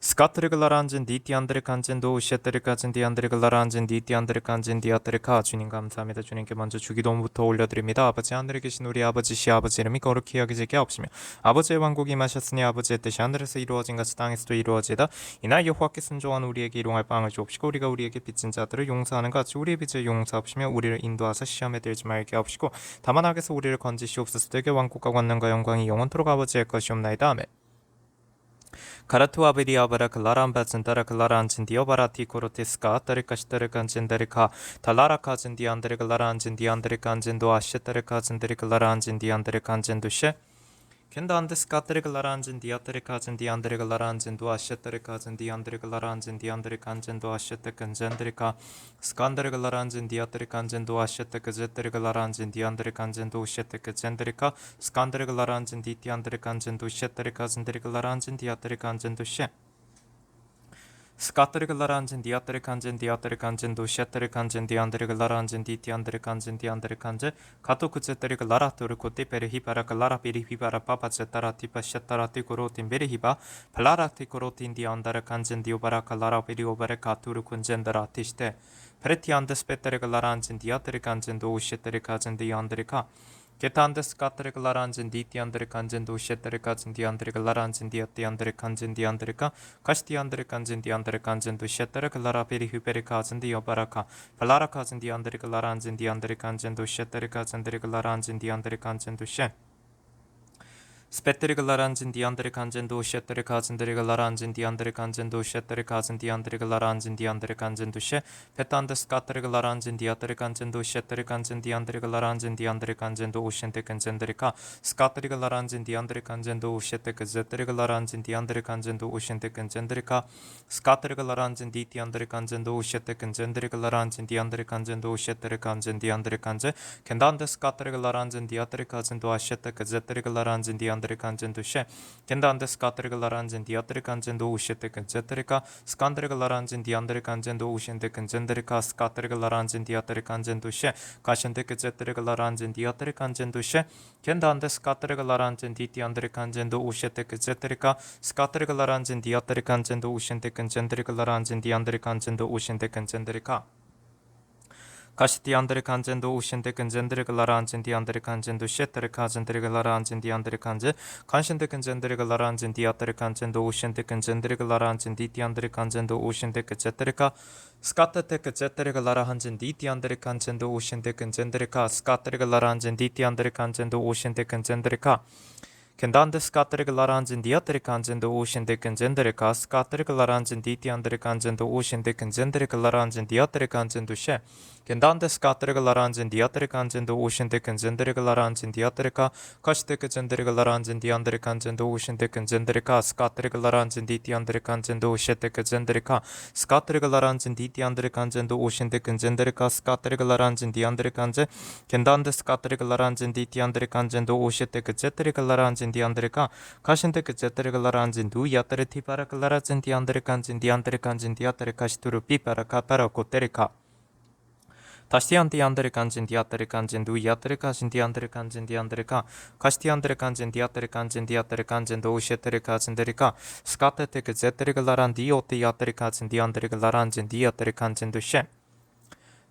스카트르글라란진 디티안드르칸진도 우시에뜨르카진 디안드르글라란진 디티안드르칸진 디아뜨르카. 주님 감사합니다. 주님께 먼저 주기도문부터 올려드립니다. 아버지 하늘에 계신 우리 아버지 시아버지 이름이 거룩히 여기지게 없으며 아버지의 왕국이 임하셨으니 아버지의 뜻이 하늘에서 이루어진 같이 땅에서도 이루어지다. 이날 여호와께 순종한 우리에게 일용할 빵을 주옵시고 우리가 우리에게 빚진 자들을 용서하는 것 같이 우리의 빚을 용서하시며 우리를 인도하사 시험에 들지 말게 하옵시고 다만 악에서 우리를 건지시옵소서. 되게 왕국과 권능과 영광이 영원토록 아버지의 것이옵나이다. 아멘. 카라투아베리아바라 클라란바진다라 클라란진디오바라티 코로티스카 따르카시타르칸진다르카 달라라카진디안드르글라란진디안드르칸진도 아시타르카진드르글라란진디안드르칸진도셰 켄다안데스카트르글라란진 디아트르카진 디안드르글라란진 도아시타르카진 디안드르글라란진 디안드르칸진 도아시타칸젠드르카 스칸드르글라란진 디아트르칸진 도아시타카제트르글라란진 디안드르칸진 도시타카젠드르카 스칸드르글라란진 디티안드르칸진 도시타르카진드르글라란진 디아트르칸진 도시 스카트르글라란진 디아트르칸진 디아트르칸진 도시아트르칸진 디안드르글라란진 디티안드르칸진 디안드르칸제 카토쿠제트르글라라토르코티 베르히바라글라라 비리히바라 파파제타라티파시타라티 고로틴 베르히바 발라라티 고로틴 디안다르칸진 디오바라칼라라 비리오바레 카투르군젠다라티시테 베르티안데스페테르글라란진 디아트르칸진 도시아트르칸진 디안드르카 게타안데스카트르글라란진 디티안드르칸진 도시에뜨르칸진 디안드르글라란진 디아티안드르칸진 디안드르카 카시티안드르칸진 디안드르칸진 도시에뜨르글라라 베리히베르카진 디오바라카 발라라카진 디안드르글라란진 디안드르칸진 도시에뜨르칸진 드르글라란진 디안드르칸진 도시 스페트르글라란진 디안드르칸진 도시에뜨르칸진 드르글라란진 디안드르칸진 도시에뜨르칸진 디안드르글라란진 디안드르칸진 도시 페탄데스카트르글라란진 디아트르칸진 도시에뜨르칸진 디안드르글라란진 디안드르칸진 도우신테칸젠드르카 스카트르글라란진 디안드르칸진 도우시에뜨르칸젠드르글라란진 디안드르칸진 도우신테칸젠드르카 스카트르글라란진 디티안드르칸진 도우시에뜨칸젠드르글라란진 디안드르칸진 도우시에뜨르칸진 디안드르칸제 켄단데스카트르글라란진 디아트르칸진 도아시에뜨카제뜨르글라란진 디안드르칸진 도시 켄단데스카트르글라란진 디아트르칸진 도우시에뜨칸제뜨르카 스칸드르글라란진 디안드르칸진 도우신테칸젠드르카 스카트르글라란진 디아트르칸진 도시 가신테카제뜨르글라란진 디아트르칸진 도시 켄단데스카트르글라란진 디티안드르칸진 도우시에뜨카제뜨르카 스카트르글라란진 디아트르칸진 도우신테칸젠드르글라란진 디안드르칸진 도우신테칸젠드르카 가시티안드르칸진 도우신테칸젠드르글라란진 디안드르칸진 도시에뜨르카젠드르글라란진 디안드르칸진 간신테칸젠드르글라란진 디아트르칸진 도우신테칸젠드르글라란진 디티안드르칸진 도우신테카제뜨르카 스카트테카제뜨르글라란진 디티안드르칸진 도우신테칸젠드르카 스카트르글라란진 디티안드르칸진 도우신테칸젠드르카 켄단데스카트르글라란진 디아트르칸진 도우신테칸젠드르카 스카트르글라란진 디티안드르칸진 도우신테칸젠드르글라란진 디아트르칸진 도시 켄단데스카트르글라란진 디아트르칸진 도우신테칸젠드르글라란진 디아트르카 카시테카젠드르글라란진 디안드르칸진 도우신테칸젠드르카 스카트르글라란진 디티안드르칸진 도우시테카젠드르카 스카트르글라란진 디티안드르칸진 도우신테칸젠드르카 스카트르글라란진 디안드르칸제 켄단데스카트르글라란진 디티안드르칸진 도우시테카제뜨르글라란진 디안드르카 가신테카제뜨르글라란진 두야뜨르티바라글라란진 디안드르칸진 디안드르칸진 디아뜨르카시투르 피바라카파라코테르카 다시티안디안드르칸진 디아뜨르칸진 두야뜨르카신 디안드르칸진 디안드르카 가시티안드르칸진 디아뜨르칸진 디아뜨르칸진 도우시에뜨르카진드르카 스카테테크제뜨르글라란 디오티야뜨르카진 디안드르글라란진 디아뜨르칸진 도시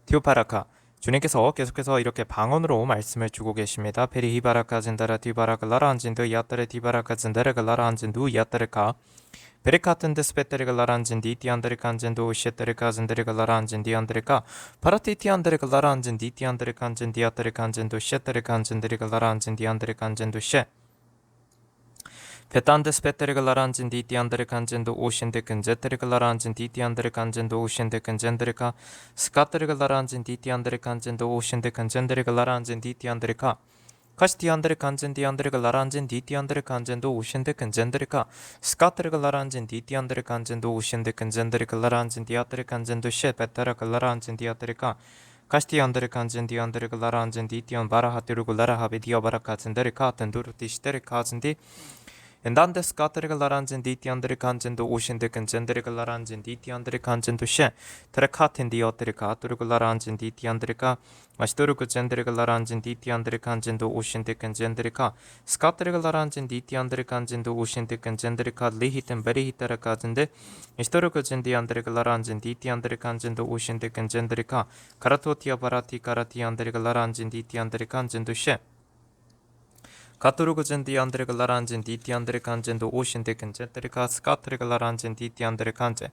티오파라카 주님께서 계속해서 이렇게 방언으로 말씀을 주고 계십니다. 페리히바라카진다라 디바라글라란진도 야따르 디바라카진다라글라란진도 야따르카 베리카튼데스페테르글라란진 디티안드르칸진도 우시에뜨르카진드르글라란진 디안드르카 파라티티안드르글라란진 디티안드르칸진 디아뜨르칸진도 시에뜨르칸진드르글라란진 디안드르칸진도 시 베탄데스페테르글라란진 디티안드르칸진도 오신데근제뜨르글라란진 디티안드르칸진도 오신데근젠드르카 스카트르글라란진 디티안드르칸진도 오신데근젠드르글라란진 디티안드르카 카시티안드르칸진 디안드르글라란진 디티안드르칸진도 오신데근젠드르카 스카트르글라란진 디티안드르칸진도 오신데근젠드르글라란진 디아뜨르칸진도 셰베타라글라란진 디아뜨르카 카시티안드르칸진 디안드르글라란진 디티안 바라하티르글라라하베 디아바라카진데르카 덴두르티시테르카진디 엔단데스 까트르글라란진 디티안드리 간진도 오신데 근젠드리글라란진 디티안드리 간진도 셰 트레카틴디 어트리카 뚜르글라란진 디티안드리카 마시도르그 젠드리글라란진 디티안드리 간진도 오신데 근젠드리카 스카트르글라란진 디티안드리 간진도 오신데 근젠드리카 리히튼 베리히타라 가진데 이스토르그 젠디안드리글라란진 디티안드리 간진도 오신데 근젠드리카 카라토티아 바라티 카라티안드리글라란진 디티안드리 간진도 셰 가토르그젠 디안드레글라란진 디티안드레간젠도 오신데근젠드레가 스카트레글라란진 디티안드레간젠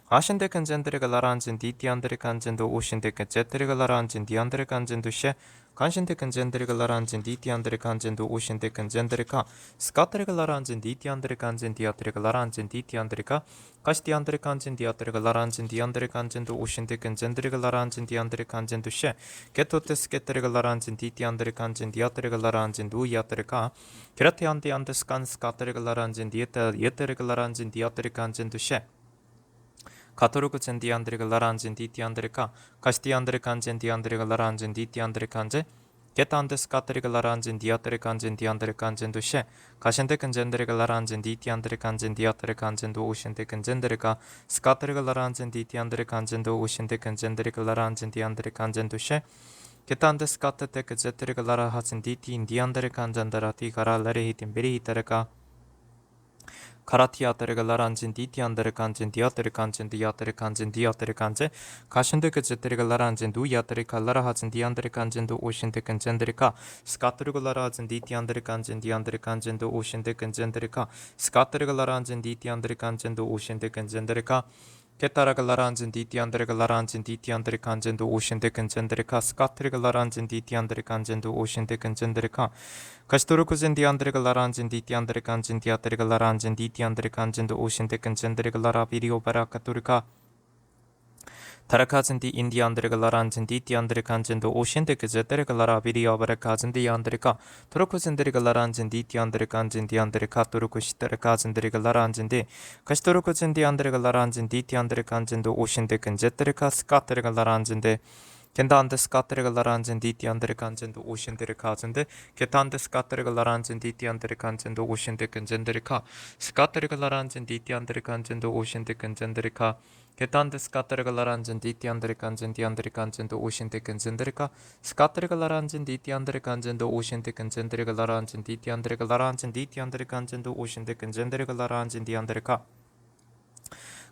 아신데근젠드레글라란진 디티안드레간젠도 오신데근제트레글라란진 디안드레간젠도 셰 간신데근젠드레글라란진 디티안드레간젠도 오신데근젠드레가 스카트레글라란진 디티안드레간젠 디아트레글라란진 디티안드레가 가시디안드레간진 디아트레글라란진 디안드레간젠도 오신데근젠드레글라란진 디안드레간젠도 셰 게토테스게트레글라란진 디티안드레간진 디아트레글라란진 누이아트레가 게라테안디안데스간 스카트레글라란진 디에테레글라란진 디아트레간젠도 셰 가토르그 젠디안드레글라란진 디티안드레카 가시디안드레간젠 디안드레글라란진 디티안드레간제 게타안데스 카트레글라란진 디아트레간젠 디안드레간젠도 셰 가신데근젠드레글라란진 디티안드레간젠 디아트레간젠도 오신데근젠드레가 스카트레글라란진 디티안드레간젠도 오신데근젠드레글라란진 디안드레간젠도 셰 게타안데스 카트테그제트레글라라하진 디티인 디안드레간젠다라 디가라 레레히틴 베리히타레가 카라티아테르글라란진 디티안데르간진 디아테르간진 디아테르간진 디아테르간제 가신데그제테르글라란진 누이아테르칼라라하진 디안데르간진도 오신데근젠데르카 스카트르글라라진 디티안데르간진 디안데르간진도 오신데근젠데르카 스카트르글라란진 디티안데르간진도 오신데근젠데르카 게타라글라란진 디티안드레글라란진 디티안드레간젠도 오신데근젠데르카 스카트르글라란진 디티안드레간젠도 오신데근젠데르카 가시토르쿠젠 디안드레글라란진 디티안드레간진 디아테르글라란진 디티안드레간젠도 오신데근젠데르글라라 비리오바라카토르카 타라카진 디 인디안드레글라란진 디티안드레간젠도 오신데그제테르글라라 비리오바라카진 디안드레카 토르쿠젠데르글라란진 디티안드레간진 디안드레카 토르쿠시테르카진데르글라란진 디 가시토르쿠젠 디안드레글라란진 디티안드레간젠도 오신데근제테르카 스카테르글라란진 디 겐다안데 스카테르글라란진 디티안드레간젠도 오신데르카진데 게타안데 스카테르글라란진 디티안드레간젠도 오신데근젠데르카 스카테르글라란진 디티안드레간젠도 오신데근젠데르카 게타안데 스카테르글라란진 디티안드레간젠 디안드레간젠도 오신데근젠데르카 스카테르글라란진 디티안드레간젠도 오신데근젠데르글라란진 디티안드레글라란진 디티안드레간젠도 오신데근젠데르글라란진 디안드레카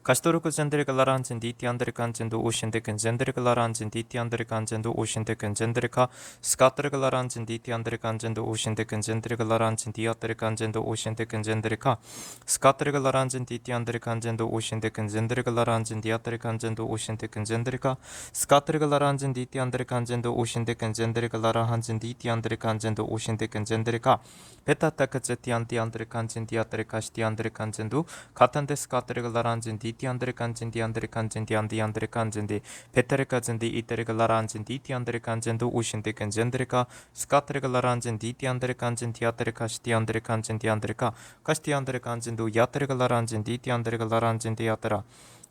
가시토르크 젠데르글라란진 디티안드레간젠도 오신데근젠데르글라란진 디티안드레간젠도 오신데근젠데르카 스카트르글라란진 디티안드레간젠도 오신데근젠데르글라란진 디아트레간젠도 오신데근젠데르카 스카트르글라란진 디티안드레간젠도 오신데근젠데르글라란진 디아트레간젠도 오신데근젠데르카 스카트르글라란진 디티안드레간젠도 오신데근젠데르글라란진 디티안드레간젠도 오신데근젠데르카 베타타크제티안디안드레간진 디아트레카시디안드레간젠도 가탄데 스카트르글라란진 디티안드레간진 디안드레간진 디안디안드레간진 디 베테레간진 디 이테레글라란진 디티안드레간진도 오신데근젠데르카 스카트레글라란진 디티안드레간진 디아테레카시디안드레간진 디안드레카 카시디안드레간진도 야테레글라란진 디티안드레글라란진 디아테라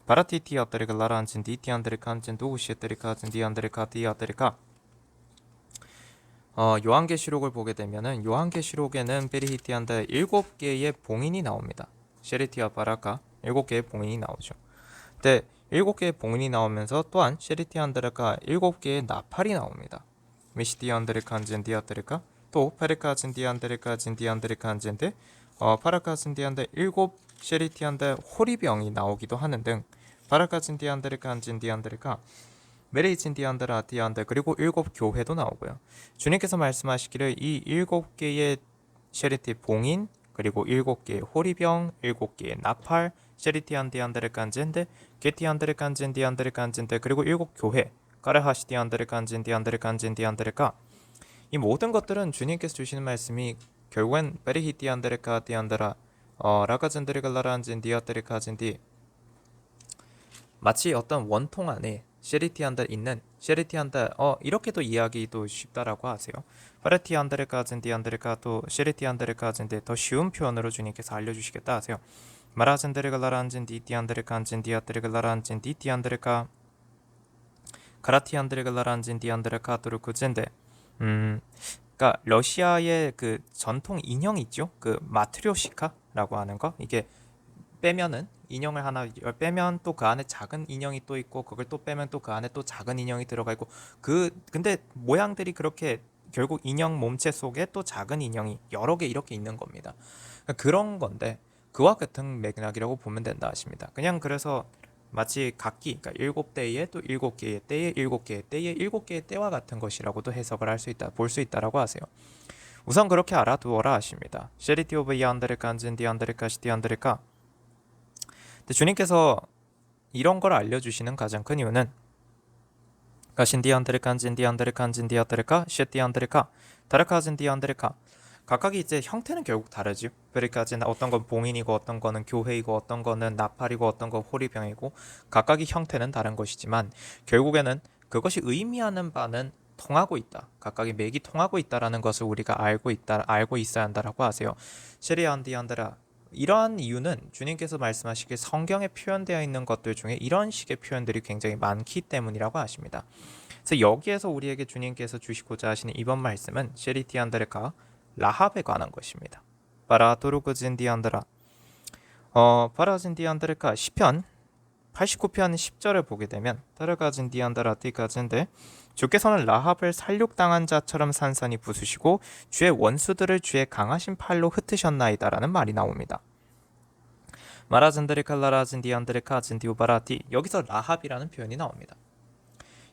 바라티티아테레글라란진 디티안드레간진도 오시테레카진 디안드레카 디아테레카 요한계시록을 보게 되면은 요한계시록에는 베리히티안데 7개의 봉인이 나옵니다. 셰리티아 바라카 7개의 봉인이 나오죠. 근데 7개의 봉인이 나오면서 또한 셰리티안드레카 7개의 나팔이 나옵니다. 미시디안드레칸젠 디아테레카 또 페레카진 디안드레카진 디안드레칸젠데 파라카진 디안데 7 셰리티안데 호리병이 나오기도 하는 등 파라카진 디안드레칸진 디안드레카 메레이친 디안드라 디안데 그리고 7 교회도 나오고요. 주님께서 말씀하시기를 이 7개의 셰리티 봉인 그리고 7개의 호리병 7개의 나팔 셰리티안 디안드레간젠데 게티안드레간젠 디안드레간젠데 그리고 7 교회 까르하시 디안드레간젠 디안드레간젠 디안드레가 이 모든 것들은 주님께서 주시는 말씀이 결국엔 베리히 디안드레카 디안드라 라카젠드레갈라란젠 디아테레카젠디 마치 어떤 원통 안에 셰리티안데 있는 셰리티안데 이렇게도 이해하기도 쉽다라고 하세요. 파레티안드레까진 디안드레카도 셰리티안드레까진데 더 쉬운 표현으로 주님께서 알려주시겠다 하세요. 마라젠드레갈라란진 디티안드레칸진 디아테레갈라란진 디티안드레카 가라티안드레갈라란진 디안드레카 도르쿠젠데 그러니까 러시아의 그 전통 인형 있죠? 그 마트료시카 라고 하는 거, 이게 빼면은 인형을 하나 빼면 또 그 안에 작은 인형이 또 있고, 그걸 또 빼면 또 그 안에 또 작은 인형이 들어가 있고, 근데 모양들이 그렇게 결국 인형 몸체 속에 또 작은 인형이 여러 개 이렇게 있는 겁니다. 그러니까 그런 건데 그와 같은 맥락이라고 보면 된다 하십니다. 그냥 그래서 마치 각기, 그러니까 7대의 또 7개의 때의 7개의 때의 7개의 때와 같은 것이라고도 해석을 할 수 있다, 볼 수 있다라고 하세요. 우선 그렇게 알아두어라 하십니다. 셰리티 오브 이안드레카 안젠 디안드레카 시디안드레카. 주님께서 이런 걸 알려주시는 가장 큰 이유는 가신디안드레카 안젠디안드레카 안젠디아드레카 셰디안드레카 다르카젠디안드레카, 각각이 이제 형태는 결국 다르죠. 그러니까는 어떤 건 봉인이고 어떤 거는 교회이고 어떤 거는 나팔이고 어떤 건 호리병이고, 각각의 형태는 다른 것이지만 결국에는 그것이 의미하는 바는 통하고 있다. 각각의 맥이 통하고 있다라는 것을 우리가 알고 있어야 한다라고 하세요. 셰리안디안드라. 이러한 이유는 주님께서 말씀하시길 성경에 표현되어 있는 것들 중에 이런 식의 표현들이 굉장히 많기 때문이라고 하십니다. 그래서 여기에서 우리에게 주님께서 주시고자 하시는 이번 말씀은 셰리티안드레카 라합에 관한 것입니다. 바라도르그진디안드라. 바라진디안드레카 시편 89편 10절을 보게 되면 타르가진디안드라티가진데, 주께서는 라합을 살육당한 자처럼 산산이 부수시고 주의 원수들을 주의 강하신 팔로 흩으셨나이다라는 말이 나옵니다. 마라진드레칼라라진디안드레카진디우바라티, 여기서 라합이라는 표현이 나옵니다.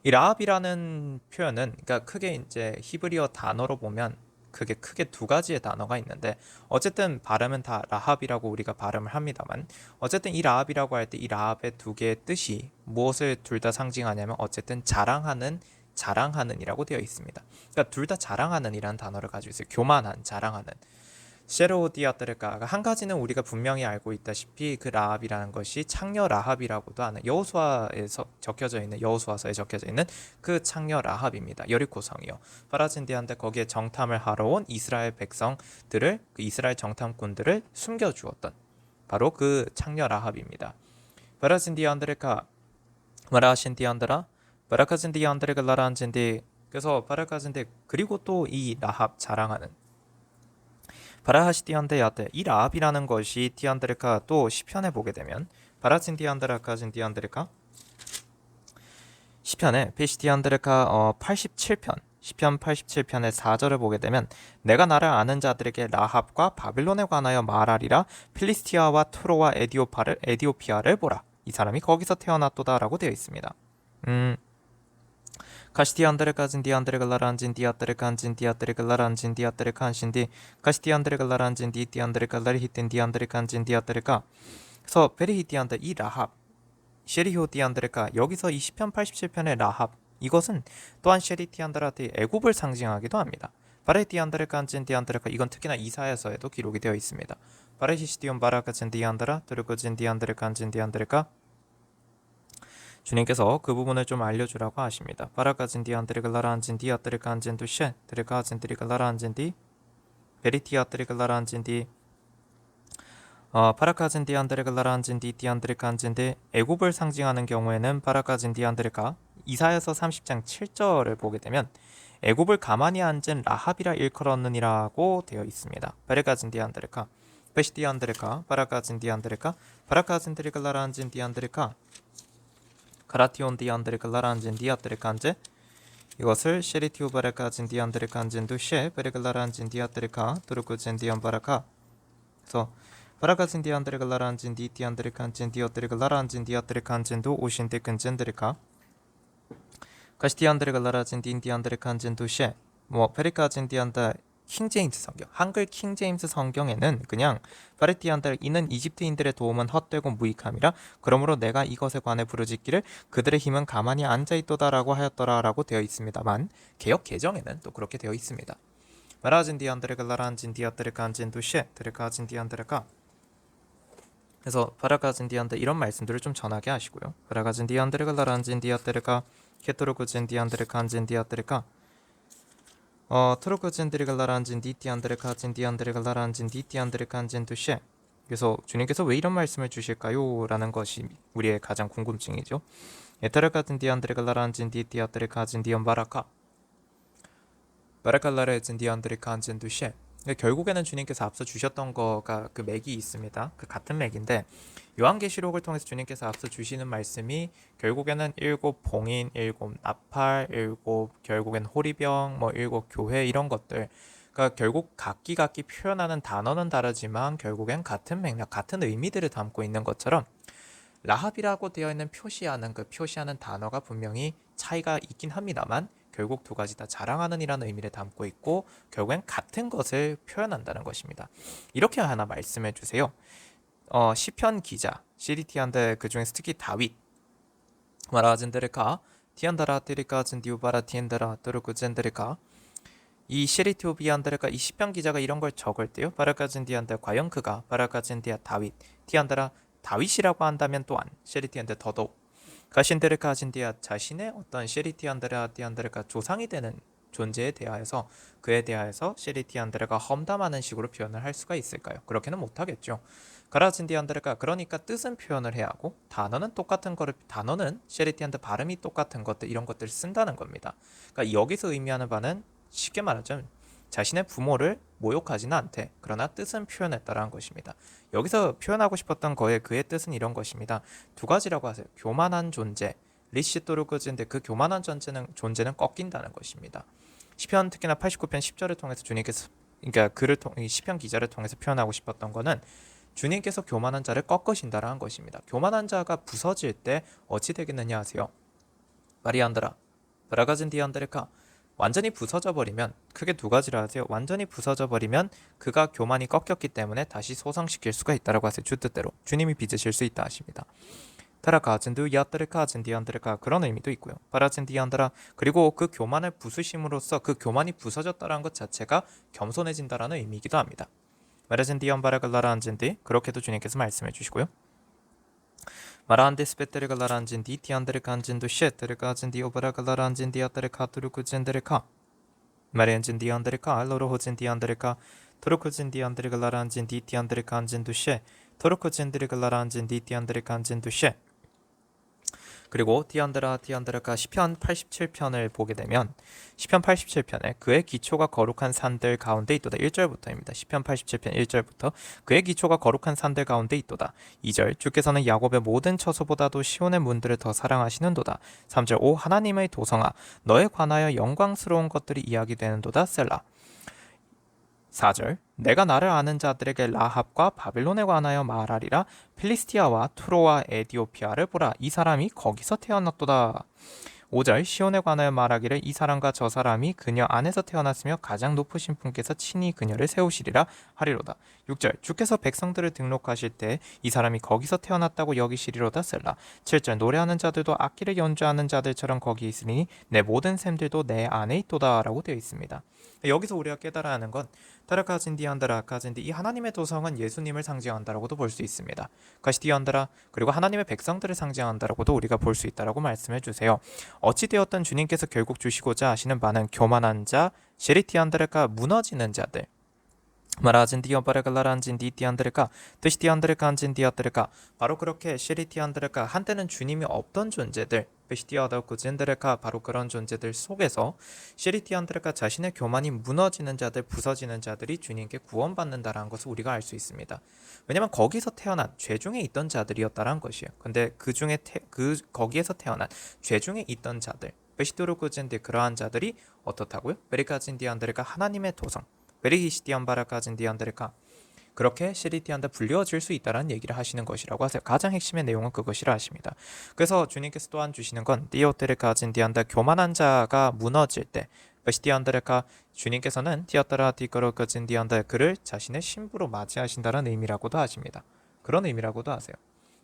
이 라합이라는 표현은, 그러니까 크게 이제 히브리어 단어로 보면 크게 두 가지의 단어가 있는데, 어쨌든 발음은 다 라합이라고 우리가 발음을 합니다만, 어쨌든 이 라합이라고 할 때 이 라합의 두 개의 뜻이 무엇을 둘 다 상징하냐면 어쨌든 자랑하는이라고 되어 있습니다. 그러니까 둘 다 자랑하는이라는 단어를 가지고 있어요. 교만한, 자랑하는. 셰로디아뜨르까, 한 가지는 우리가 분명히 알고 있다시피 그 라합이라는 것이 창녀 라합이라고도 하는 여호수아서에 적혀져 있는 그 창녀 라합입니다. 여리고 성이요. 파라진디한테 거기에 정탐을 하러 온 이스라엘 백성들을, 그 이스라엘 정탐꾼들을 숨겨주었던 바로 그 창녀 라합입니다. 파라진디안드레카 마라신디안드라 바라카진디안드레가 라란진디. 그래서 바라카진디, 그리고 또 이 라합 자랑하는 바라하시디안데야테, 이 라합이라는 것이 디안드레카, 또 시편에 보게 되면 바라진디안드라카진디안드레카 시편에 페시디안드레카 87편 시편 87편의 4절을 보게 되면 내가 나를 아는 자들에게 라합과 바빌론에 관하여 말하리라. 필리스티아와 트로와 에디오피아를 보라. 이 사람이 거기서 태어났도다라고 되어 있습니다. 카시티안드레카진디안드레갈라란진디아뜨레칸진디아뜨레갈라란진디아뜨레칸신디 카시티안드레갈라란진디티안드레갈라리히텐디안드레칸진디아뜨레카. 그래서 베리히티안드, 이 라합 셰리호디안드레카, 여기서 이 시편 87편의 라합, 이것은 또한 셰리티안드라티 애굽을 상징하기도 합니다. 바레티안드레칸진디안드레카, 이건 특히나 이사야서에도 기록이 되어 있습니다. 바레히시티온 바라카진디안드라 드르코진디안드레칸진디안드레카. 주님께서 그 부분을 좀 알려주라고 하십니다. 바라카진디안드레갈라란진디아뜨레칸진두 셰 드레카진디리갈라란진디 베리티아뜨레갈라란진디 파라카진디안드레갈라란진디 디안드레칸진디. 애굽을 상징하는 경우에는 파라카진디안드레카, 이사야서 30장 7절을 보게 되면 애굽을 가만히 앉은 라합이라 일컬었느니라고 되어 있습니다. 바레카진디안드레카 베시디안드레카 바라카진디안드레카 바라카진드레갈라란진디안드레카 가라티온디안드레갈라란진디아뜨레칸제. 이것을 셰리티우 바라카진디안드레칸진두 셰 베레갈라란진디아뜨레카 두르쿠진디안바라카. 그래서 바라카진디안드레갈라란진디 티안드레칸진디어뜨레갈라란진디아뜨레칸진두 오신데근진드레카 가시티안드레갈라란진디안드레칸진두 셰 페리카진디안다. 킹제임스 성경, 한글 킹제임스 성경에는 그냥 파레티안들, 이는 이집트인들의 도움은 헛되고 무익함이라 그러므로 내가 이것에 관해 부르짖기를 그들의 힘은 가만히 앉아있도다라고 하였더라라고 되어 있습니다만, 개역 개정에는 또 그렇게 되어 있습니다. 바라진디안드레갈라란진디아뜨레칸진두 셰 드레카진디안드레카. 그래서 바라카진디안드, 이런 말씀들을 좀 전하게 하시고요. 바라카진디안드레갈라란진디아뜨레카 케토르쿠진디안드레칸진디아뜨레카 트로크진드리갈라란진디티안드레카진디안드레갈라란진디티안드레칸진두 셰. 그래서 주님께서 왜 이런 말씀을 주실까요? 라는 것이 우리의 가장 궁금증이죠. 에타르카진디안드레갈라란진디티아뜨레카진디언바라카 바라칼라레진디안드레칸진두 셰 결국에는 주님께서 앞서 주셨던 거가 그 맥이 있습니다. 그 같은 맥인데 요한계시록을 통해서 주님께서 앞서 주시는 말씀이 결국에는 일곱 봉인, 일곱 나팔, 일곱 결국엔 호리병, 뭐 일곱 교회 이런 것들. 그러니까 결국 각기 표현하는 단어는 다르지만 결국엔 같은 맥락, 같은 의미들을 담고 있는 것처럼 라합이라고 되어 있는 표시하는 그 표시하는 단어가 분명히 차이가 있긴 합니다만 결국 두 가지 다 자랑하는 이라는 의미를 담고 있고 결국엔 같은 것을 표현한다는 것입니다. 이렇게 하나 말씀해 주세요. 시편 기자 시리티안데 그 중에서 특히 다윗 마라젠데르카 티안다라 테리카 젠디우바라 티엔다라 또르쿠젠데르카 이 시리티오비안데르카 이 시편 기자가 이런 걸 적을 때요. 바라카젠디안데 과연 그가 바라카젠디아 다윗 티안다라 다윗이라고 한다면 또한 시리티안데 더더욱 가신데르카 진디아 자신의 어떤 시리티안데라 디안데르가 조상이 되는 존재에 대하여서 그에 대하여서 시리티안데르가 험담하는 식으로 표현을 할 수가 있을까요? 그렇게는 못하겠죠. 가라진디안데르가 그러니까 뜻은 표현을 해야 하고 단어는 똑같은 거를 단어는 시리티안데 발음이 똑같은 것들 이런 것들을 쓴다는 겁니다. 그러니까 여기서 의미하는 바는 쉽게 말하자면 자신의 부모를 모욕하지는 않대. 그러나 뜻은 표현했다라는 것입니다. 여기서 표현하고 싶었던 거에 그의 뜻은 이런 것입니다. 두 가지라고 하세요. 교만한 존재, 리시토르크즈인데 그 교만한 존재는 꺾인다는 것입니다. 시편 특히나 89편 10절을 통해서 주님께서 그러니까 시편 기자를 통해서 표현하고 싶었던 거는 주님께서 교만한 자를 꺾으신다라는 것입니다. 교만한 자가 부서질 때 어찌 되겠느냐 하세요. 마리안드라, 브라가진 디안드레카 완전히 부서져 버리면 크게 두 가지를 하세요. 완전히 부서져 버리면 그가 교만이 꺾였기 때문에 다시 소성시킬 수가 있다라고 하세요. 주 뜻대로 주님이 빚으실 수 있다 하십니다. 타라카진두 야트르카진디안드르카 그런 의미도 있고요. 바라진디안드라 그리고 그 교만을 부수심으로써 그 교만이 부서졌다라는 것 자체가 겸손해진다라는 의미이기도 합니다. 마라진디안바라갈라라안진디 그렇게도 주님께서 말씀해 주시고요. 마라한데 스페테르갈라란진디 티안데르칸진도 셰테르카진디 오바라갈라란진디 아테르카투르쿠진데르카 마리안진디 안데르카 로로호진디 안데르카 토르쿠진디 안데르갈라란진디 티안데르칸진도 셰 토르쿠진디 갈라란진디 티안데르칸진도 셰 그리고 티안드라가 시편 87편을 보게 되면 시편 87편에 그의 기초가 거룩한 산들 가운데 있도다 1절부터입니다. 시편 87편 1절부터 그의 기초가 거룩한 산들 가운데 있도다 2절 주께서는 야곱의 모든 처소보다도 시온의 문들을 더 사랑하시는도다 3절 오 하나님의 도성아 너에 관하여 영광스러운 것들이 이야기되는도다 셀라 4절 내가 나를 아는 자들에게 라합과 바빌론에 관하여 말하리라 필리스티아와 투로와 에디오피아를 보라 이 사람이 거기서 태어났도다 5절 시온에 관하여 말하기를 이 사람과 저 사람이 그녀 안에서 태어났으며 가장 높으신 분께서 친히 그녀를 세우시리라 하리로다 6절 주께서 백성들을 등록하실 때 이 사람이 거기서 태어났다고 여기시리로다 셀라 7절 노래하는 자들도 악기를 연주하는 자들처럼 거기 있으니 내 모든 샘들도 내 안에 있도다 라고 되어 있습니다. 여기서 우리가 깨달아야 하는 건 타라카진디 카진디 이 하나님의 도성은 예수님을 상징한다라고도 볼 수 있습니다. 가시디안다라 그리고 하나님의 백성들을 상징한다라고도 우리가 볼 수 있다라고 말씀해 주세요. 어찌되었든 주님께서 결국 주시고자 하시는 바는 교만한 자, 시리티안드레카 무너지는 자들 마라진디어바레갈라란진디티안드레카 드시티안드레칸진디아드레카 바로 그렇게 시리티안드레카 한때는 주님이 없던 존재들 베시티아더쿠진드레카 바로 그런 존재들 속에서 시리티안드레카 자신의 교만이 무너지는 자들 부서지는 자들이 주님께 구원받는다라는 것을 우리가 알 수 있습니다. 왜냐하면 거기서 태어난 죄 중에 있던 자들이었다라는 것이에요. 근데 거기에서 태어난 죄 중에 있던 자들 베시토르쿠진디 그러한 자들이 어떻다고요? 베리카진디안드레카 하나님의 도성 베리히시티안바라카진디안드레카 그렇게 시리티안다 불려질 수 있다는 얘기를 하시는 것이라고 하세요. 가장 핵심의 내용은 그것이라 하십니다. 그래서 주님께서 또한 주시는 건 띠오테르카진디안다 교만한 자가 무너질 때 베시티안드레카 주님께서는 티아타라 디거로카진디안다 그를 자신의 신부로 맞이하신다는 의미라고도 하십니다. 그런 의미라고도 하세요.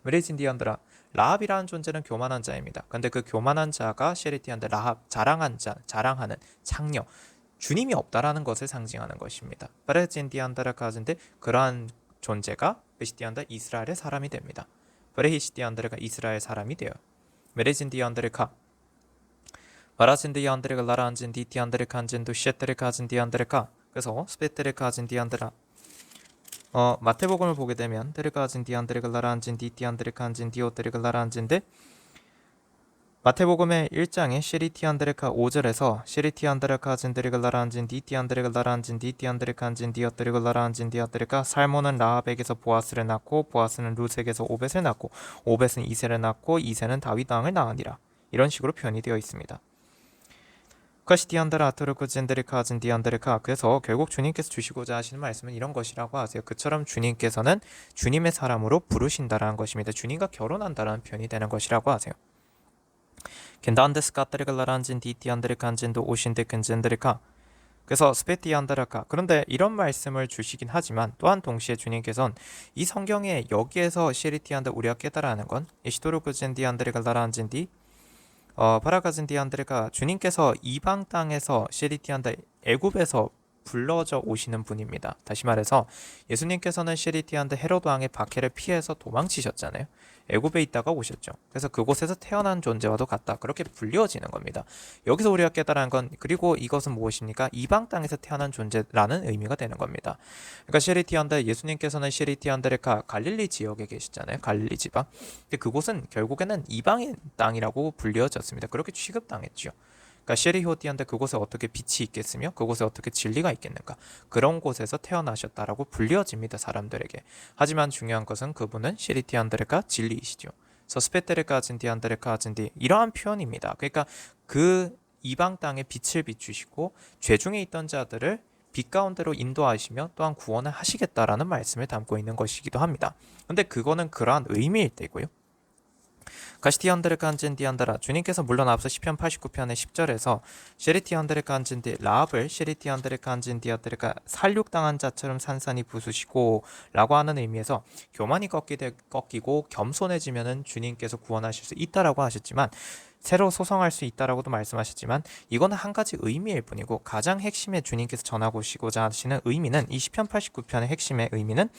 메리진디안드라 라합이라는 존재는 교만한 자입니다. 근데 그 교만한 자가 시리티안다 라합 자랑하는 창녀 주님이 없다라는 것을 상징하는 것입니다. 바레진디안다라카즈인데 그러한 존재가 베시디안다 이스라엘의 사람이 됩니다. 바레히시디안다라가 이스라엘 사람이 돼요. 메레진디안다르카 바라진디안다르가 라란진디티안다르칸진도 셰테르카진디안다르카 그래서 스페테르카진디안다라 마태복음을 보게 되면 테르카진디안다르가 라란진디티안다르칸진디오테르가 라란진데 마태복음의 1장의 시리티안드레카 5절에서 시리티안드레카 진드리글라란진 디티안드레글라란진 디티안드레칸진 디어드리글라란진 디어드레카 살몬은 라합에게서 보아스를 낳고 보아스는 룻에게서 오벳을 낳고 오벳은 이세를 낳고 이세는 다윗 왕을 낳으니라. 이런 식으로 표현이 되어 있습니다. 카시티안드라 아토르크 진드리카 진디안드레카. 그래서 결국 주님께서 주시고자 하시는 말씀은 이런 것이라고 하세요. 그처럼 주님께서는 주님의 사람으로 부르신다라는 것입니다. 주님과 결혼한다라는 표현이 되는 것이라고 하세요. 겐단데스카트리글라란진 디티안드레칸진도 오신데 근진드레카. 그래서 스페티안드라카. 그런데 이런 말씀을 주시긴 하지만 또한 동시에 주님께서는 이 성경에 여기에서 시리티안드 우리가 깨달아야 하는 건 이시도르크 진디안드레글라란진디 파라가진디안드레가 주님께서 이방 땅에서 시리티안드 애굽에서 불러져 오시는 분입니다. 다시 말해서 예수님께서는 시리티안드 헤로드 왕의 박해를 피해서 도망치셨잖아요. 애굽에 있다가 오셨죠. 그래서 그곳에서 태어난 존재와도 같다. 그렇게 불려지는 겁니다. 여기서 우리가 깨달은 건 그리고 이것은 무엇입니까? 이방 땅에서 태어난 존재라는 의미가 되는 겁니다. 그러니까 시리티안드 예수님께서는 시리티안드레카 갈릴리 지역에 계시잖아요. 갈릴리 지방. 근데 그곳은 결국에는 이방인 땅이라고 불려졌습니다. 그렇게 취급당했죠. 그러니까 시리호디안데 그곳에 어떻게 빛이 있겠으며 그곳에 어떻게 진리가 있겠는가. 그런 곳에서 태어나셨다라고 불려집니다. 사람들에게. 하지만 중요한 것은 그분은 시리티안드레가 진리이시죠. 서스페테레카 진디안드레카 진디 이러한 표현입니다. 그러니까 그 이방 땅에 빛을 비추시고 죄 중에 있던 자들을 빛 가운데로 인도하시며 또한 구원을 하시겠다라는 말씀을 담고 있는 것이기도 합니다. 근데 그거는 그러한 의미일 때고요. 가시티안드레카 안젠디안다라. 주님께서 물론 앞서 시편 89편의 10절에서 시리티안드레카 안젠디 라합을 시리티안드레카 안젠디아드레카 살육당한 자처럼 산산이 부수시고 라고 하는 의미에서 교만이 꺾이고 겸손해지면은 주님께서 구원하실 수 있다라고 하셨지만 새로 소성할 수 있다라고도 말씀하셨지만 이거는 한 가지 의미일 뿐이고 가장 핵심의 주님께서 전하고 오시고자 하시는 의미는 이 시편 89편의 핵심의 의미는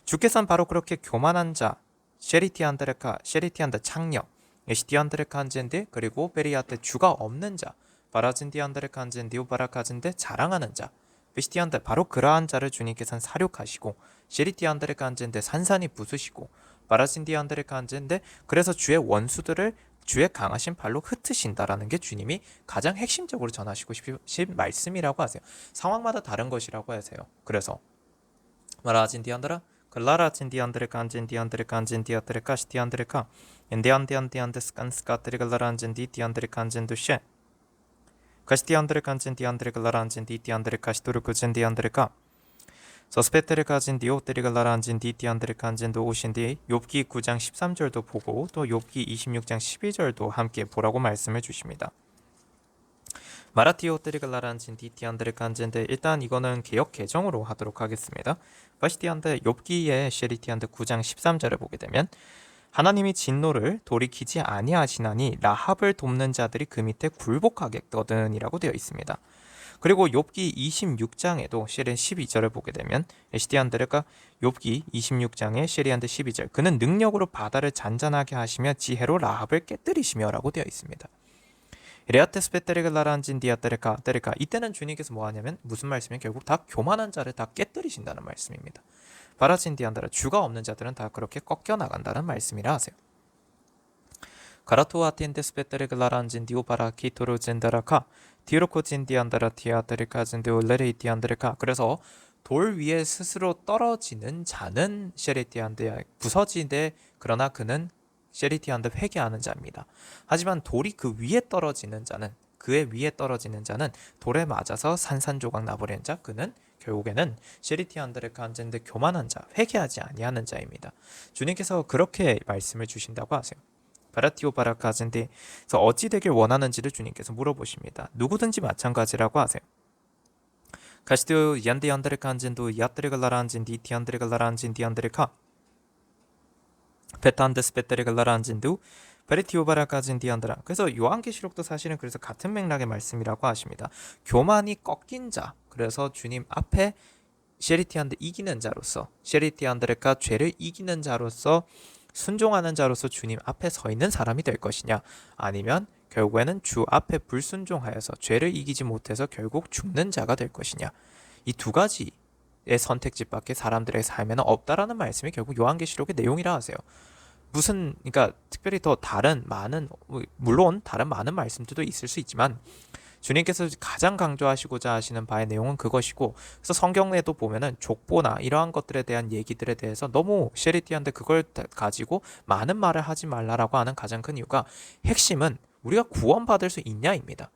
주께서는 바로 그렇게 교만한 자 시리티안드레카, 시리티안드 창녀, 에시티안드레칸젠데 그리고 베리아테 주가 없는 자, 바라진디안드레칸젠디오 바라카젠데 자랑하는 자, 베시티안드 바로 그러한 자를 주님께서는 사륙하시고 시리티안드레칸젠데 산산이 부수시고 바라진디안드레칸젠데 그래서 주의 원수들을 주의 강하신 발로 흩으신다라는 게 주님이 가장 핵심적으로 전하시고 싶으신 말씀이라고 하세요. 상황마다 다른 것이라고 하세요. 그래서 바라진디안드라 글라라진디안드레카 안젠디안드레카 안젠디아드레카 시티안드레카 엔디안디안디안데스칸스카트리글라란젠디티안드레카 안젠두셰 가시티안드레카 안젠디안드레글라라 안젠디티안드레카 시토르크젠디안드레카 서스페테레카 안젠디오테리글라라 안젠디티안드레카 안젠도 오신디 욥기 9장 13절도 보고 또 욥기 26장 12절도 함께 보라고 말씀을 주십니다. 마라티오테리글라란진 디티안드레칸젠데 일단 이거는 개역 개정으로 하도록 하겠습니다. 바시티안드 욥기의 시리티안드 9장 13절을 보게 되면 하나님이 진노를 돌이키지 아니하시나니 라합을 돕는 자들이 그 밑에 굴복하겠거든이라고 되어 있습니다. 그리고 욥기 26장에도 시리안 12절을 보게 되면 에시티안드레가 욥기 26장의 시리안드 12절 그는 능력으로 바다를 잔잔하게 하시며 지혜로 라합을 깨뜨리시며라고 되어 있습니다. 레아테스페테레글라란진디아테레카 테레카 이때는 주님께서 뭐하냐면 무슨 말씀이면 결국 다 교만한 자를 다 깨뜨리신다는 말씀입니다. 바라진디안다라 주가 없는 자들은 다 그렇게 꺾여 나간다는 말씀이라 하세요. 가라토아틴데스페테레글라란진디오 바라키토로젠다라카 디로코진디안다라 티아테레카진디오 레레이티안드레카 그래서 돌 위에 스스로 떨어지는 자는 셰레티안데 부서지되 그러나 그는 시리티안드 회개하는 자입니다. 하지만 돌이 그 위에 떨어지는 자는 그의 위에 떨어지는 자는 돌에 맞아서 산산조각 나버리는 자 그는 결국에는 시리티안드레카 안젠데 교만한 자 회개하지 아니하는 자입니다. 주님께서 그렇게 말씀을 주신다고 하세요. 바라티오 바라카젠데 그래서 어찌 되길 원하는지를 주님께서 물어보십니다. 누구든지 마찬가지라고 하세요. 가시도 얀데안드레카 안젠도 야트레갈라라 안젠디 티안드레갈라라 안젠디 안드레카 베탄데스페테레갈라라 안젠두 베리티오바라카진디안드라 그래서 요한계시록도 사실은 그래서 같은 맥락의 말씀이라고 하십니다. 교만이 꺾인 자 그래서 주님 앞에 시리티안드 이기는 자로서 시리티안드레카 죄를 이기는 자로서 순종하는 자로서 주님 앞에 서 있는 사람이 될 것이냐 아니면 결국에는 주 앞에 불순종하여서 죄를 이기지 못해서 결국 죽는 자가 될 것이냐 이 두 가지의 선택지밖에 사람들의 삶에는 없다라는 말씀이 결국 요한계시록의 내용이라 하세요. 무슨 그러니까 특별히 더 다른 많은 물론 다른 많은 말씀들도 있을 수 있지만 주님께서 가장 강조하시고자 하시는 바의 내용은 그것이고 그래서 성경에도 보면은 족보나 이러한 것들에 대한 얘기들에 대해서 너무 셰리티한데 그걸 가지고 많은 말을 하지 말라라고 하는 가장 큰 이유가 핵심은 우리가 구원받을 수 있냐입니다.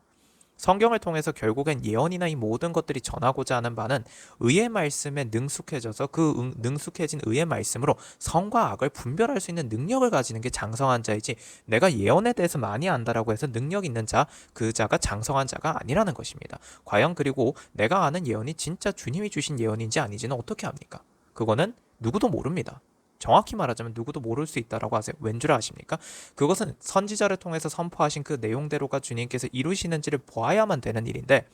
성경을 통해서 결국엔 예언이나 이 모든 것들이 전하고자 하는 바는 의의 말씀에 능숙해져서 그 능숙해진 의의 말씀으로 선과 악을 분별할 수 있는 능력을 가지는 게 장성한 자이지 내가 예언에 대해서 많이 안다라고 해서 능력 있는 자, 그 자가 장성한 자가 아니라는 것입니다. 과연 그리고 내가 아는 예언이 진짜 주님이 주신 예언인지 아닌지는 어떻게 합니까? 그거는 누구도 모릅니다. 정확히 말하자면 누구도 모를 수 있다라고 하세요. 왠 줄 아십니까? 그것은 선지자를 통해서 선포하신 그 내용대로가 주님께서 이루시는지를 보아야만 되는 일인데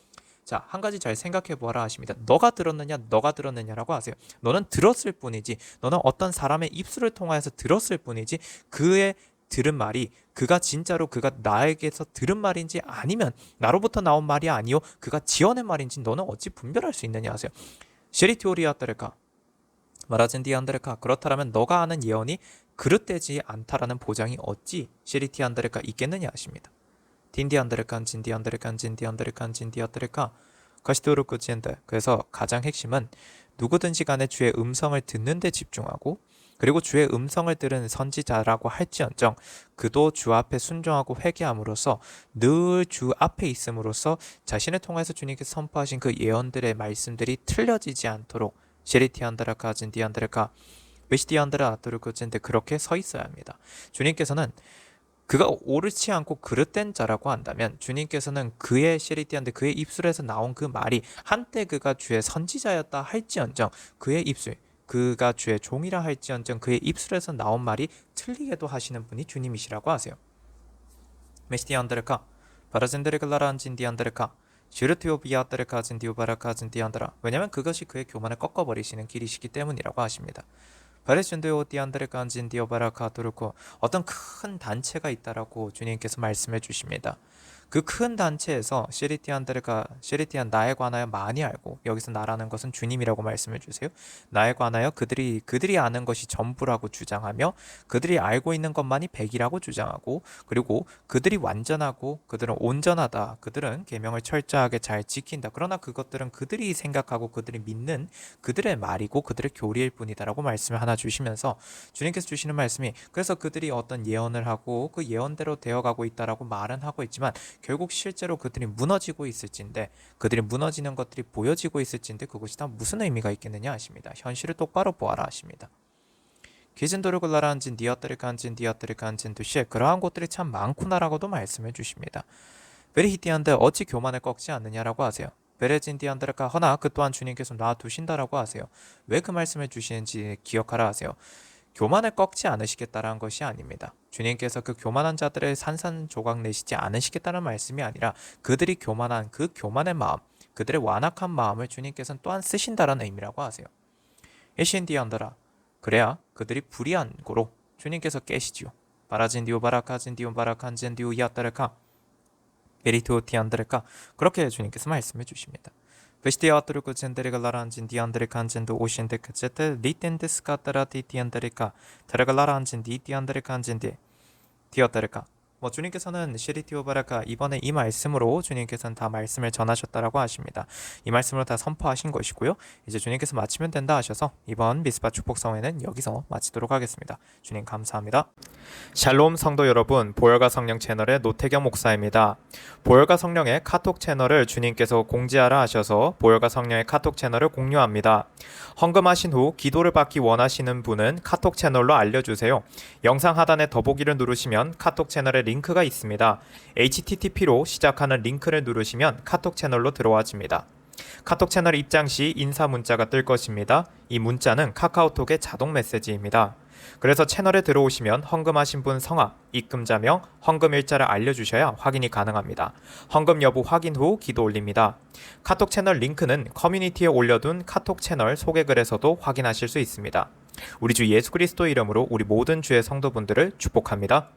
자, 한 가지 잘 생각해 보아라 하십니다. 너가 들었느냐라고 하세요. 너는 들었을 뿐이지 너는 어떤 사람의 입술을 통하여서 들었을 뿐이지 그의 들은 말이 그가 진짜로 그가 나에게서 들은 말인지 아니면 나로부터 나온 말이 아니요 그가 지어낸 말인지 너는 어찌 분별할 수 있느냐 하세요. 쉐리티오리아따르카 마라진디안드레카 그렇다면 너가 아는 예언이 그릇되지 않다라는 보장이 어찌 쉐리티안드레카 있겠느냐 하십니다. 딘디안드레칸 진디안드레칸 진디안드레칸 진디안드레카 가시도르크 젠데 그래서 가장 핵심은 누구든지 간에 주의 음성을 듣는 데 집중하고 그리고 주의 음성을 들은 선지자라고 할지언정 그도 주 앞에 순종하고 회개함으로써 늘 주 앞에 있음으로써 자신을 통해서 주님께서 선포하신 그 예언들의 말씀들이 틀려지지 않도록 쉐리티안드라카 진디안드레카 베시디안드라 아토르코젠데 그렇게 서 있어야 합니다. 주님께서는 그가 옳지 않고 그릇된 자라고 한다면 주님께서는 그의 쉐리티안드 그의 입술에서 나온 그 말이 한때 그가 주의 선지자였다 할지언정 그의 입술 그가 주의 종이라 할지언정 그의 입술에서 나온 말이 틀리게도 하시는 분이 주님이시라고 하세요. 메시디안드레카 바라젠데레글라란 진디안드레카 슈르티오비아테르카 진디오바라카 진디안드라 왜냐하면 그것이 그의 교만을 꺾어버리시는 길이시기 때문이라고 하십니다. 바레준데오 디안드레카 진디오바라카 도르코 어떤 큰 단체가 있다라고 주님께서 말씀해 주십니다. 그 큰 단체에서 쉐리티안 나에 관하여 많이 알고 여기서 나라는 것은 주님이라고 말씀해 주세요. 나에 관하여 그들이 아는 것이 전부라고 주장하며 그들이 알고 있는 것만이 백이라고 주장하고 그리고 그들이 완전하고 그들은 온전하다. 그들은 계명을 철저하게 잘 지킨다. 그러나 그것들은 그들이 생각하고 그들이 믿는 그들의 말이고 그들의 교리일 뿐이다라고 말씀을 하나 주시면서 주님께서 주시는 말씀이 그래서 그들이 어떤 예언을 하고 그 예언대로 되어가고 있다라고 말은 하고 있지만 결국 실제로 그들이 무너지고 있을진데 그들이 무너지는 것들이 보여지고 있을진데 그것이 다 무슨 의미가 있겠느냐 하십니다. 현실을 똑바로 보아라 하십니다. 기진도르글라란진 디어뜨리칸진 디어뜨리칸진 두시에 그러한 곳들이 참 많구나라고도 말씀해 주십니다. 베리히티안데 어찌 교만을 꺾지 않느냐라고 하세요. 베레진디안드레카 허나 그 또한 주님께서 놔두신다라고 하세요. 왜 그 말씀을 주시는지 기억하라 하세요. 교만을 꺾지 않으시겠다라는 것이 아닙니다. 주님께서 그 교만한 자들을 산산조각 내시지 않으시겠다는 말씀이 아니라 그들이 교만한 그 교만의 마음, 그들의 완악한 마음을 주님께서는 또한 쓰신다라는 의미라고 하세요. 에신디안더라 그래야 그들이 불의한 고로 주님께서 깨시지요. 바라진디오 바라카진디오 바라칸진디오 야따르카 베리토티안드레카 그렇게 주님께서 말씀해 주십니다. 베시티아토르코 젠데레갈라란진 디안드레칸젠도 오신데크제테 리텐데스카타라티 디안드레카 테레갈라란진 디안드레칸젠데 디어드레카 주님께서는 시리티오바라카 이번에 이 말씀으로 주님께서는 다 말씀을 전하셨다라고 하십니다. 이 말씀으로 다 선포하신 것이고요. 이제 주님께서 마치면 된다 하셔서 이번 미스바 축복성회는 여기서 마치도록 하겠습니다. 주님 감사합니다. 샬롬 성도 여러분, 보혈과 성령 채널의 노태경 목사입니다. 보혈과 성령의 카톡 채널을 주님께서 공지하라 하셔서 보혈과 성령의 카톡 채널을 공유합니다. 헌금하신 후 기도를 받기 원하시는 분은 카톡 채널로 알려주세요. 영상 하단에 더보기를 누르시면 카톡 채널의 링크가 있습니다. http로 시작하는 링크를 누르시면 카톡 채널로 들어와집니다. 카톡 채널 입장 시 인사 문자가 뜰 것입니다. 이 문자는 카카오톡의 자동 메시지입니다. 그래서 채널에 들어오시면 헌금하신 분 성함, 입금자명, 헌금일자를 알려주셔야 확인이 가능합니다. 헌금 여부 확인 후 기도 올립니다. 카톡 채널 링크는 커뮤니티에 올려둔 카톡 채널 소개글에서도 확인하실 수 있습니다. 우리 주 예수 그리스도 이름으로 우리 모든 주의 성도분들을 축복합니다.